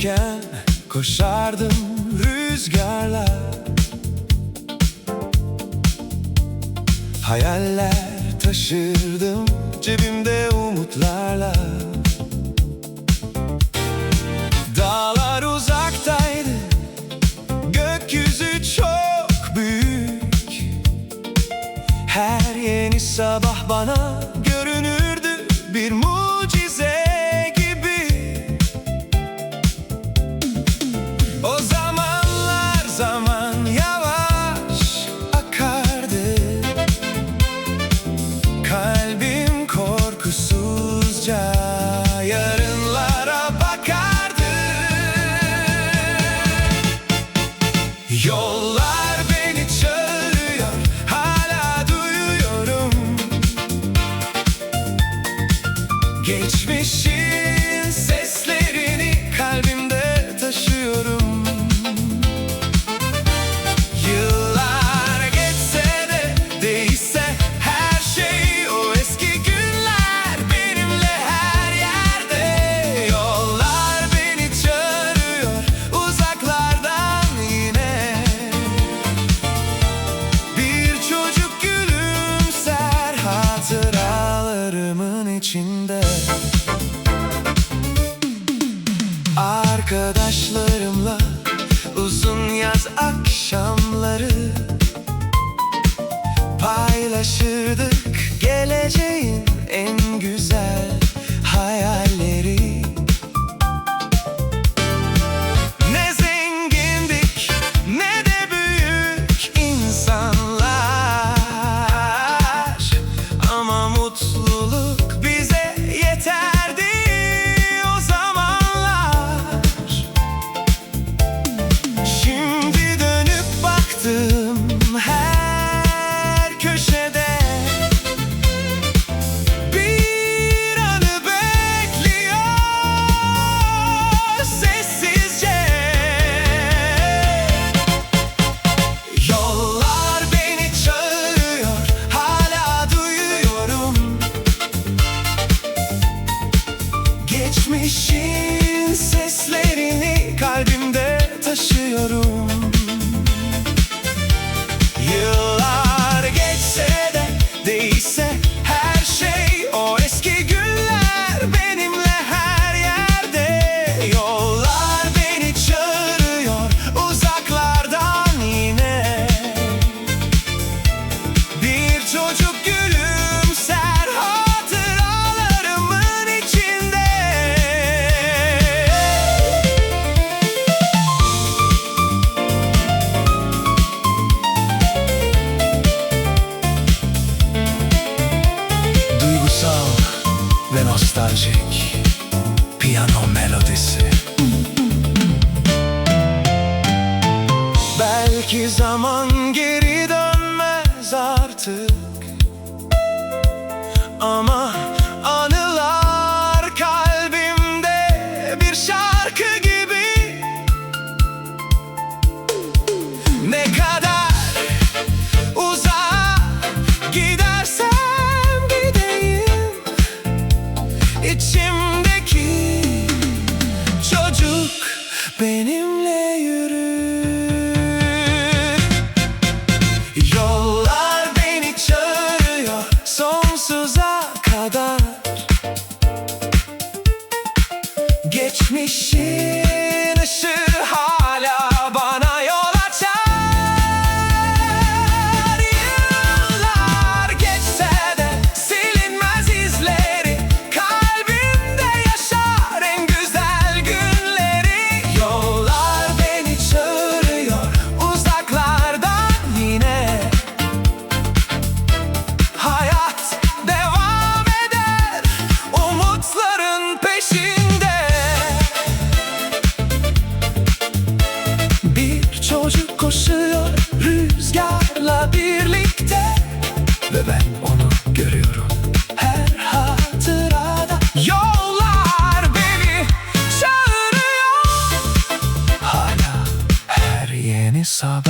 Çocukken koşardım rüzgarla, hayaller taşırdım cebimde umutlarla. Dağlar uzaktaydı, gökyüzü çok büyük. Her yeni sabah bana görünürdü bir mucize gibi. O zamanlar zaman yavaş akardı, kalbim korkusuzca yarınlara bakardı. Yollar beni çağırıyor, hala duyuyorum. Geçmişin seslerini kalbimde taşıyorum. Yıllar geçse de değişse her şey, o eski günler benimle her yerde. Yollar beni çağırıyor uzaklardan yine. Bir çocuk gülümser hatıralarımın içinde. Arkadaşlarımla uzun yaz akşamları paylaşırdık geleceğin en güzel hayalleri. Ne zengindik ne de büyük insanlar, ama mutluluk bize yeterdi o zamanlar. Şimdi dönüp baktım her köşede, bir anı bekliyor sessizce. Yollar beni çağırıyor, hala duyuyorum. Geçmişin seslerini kalbimde taşıyorum. Yıllar geçse de değişse her şey, o eski günler benimle her yerde. Yollar beni çağırıyor uzaklardan yine. Bir çocuk gülümser hatıralarımın içinde. Duygusal ve nostaljik piyano melodisi. Belki zaman geri dönmez artık, ama anılar kalbimde bir şarkı gibi. Ne kadar uzağa gidersem gideyim, İçimdeki çocuk benimle yürür. Yollar beni çağırıyor sonsuza kadar. Geçmişin ışığı hala bana yol açar. Yıllar geçse de silinmez izleri, kalbimde yaşar en güzel günleri. Yollar beni çağırıyor uzaklardan yine. Hayat devam eder umutların peşinde. Bir çocuk koşuyor rüzgarla birlikte, ve ben onu görüyorum her hatırada. Yollar beni çağırıyor, hala her yeni sabah.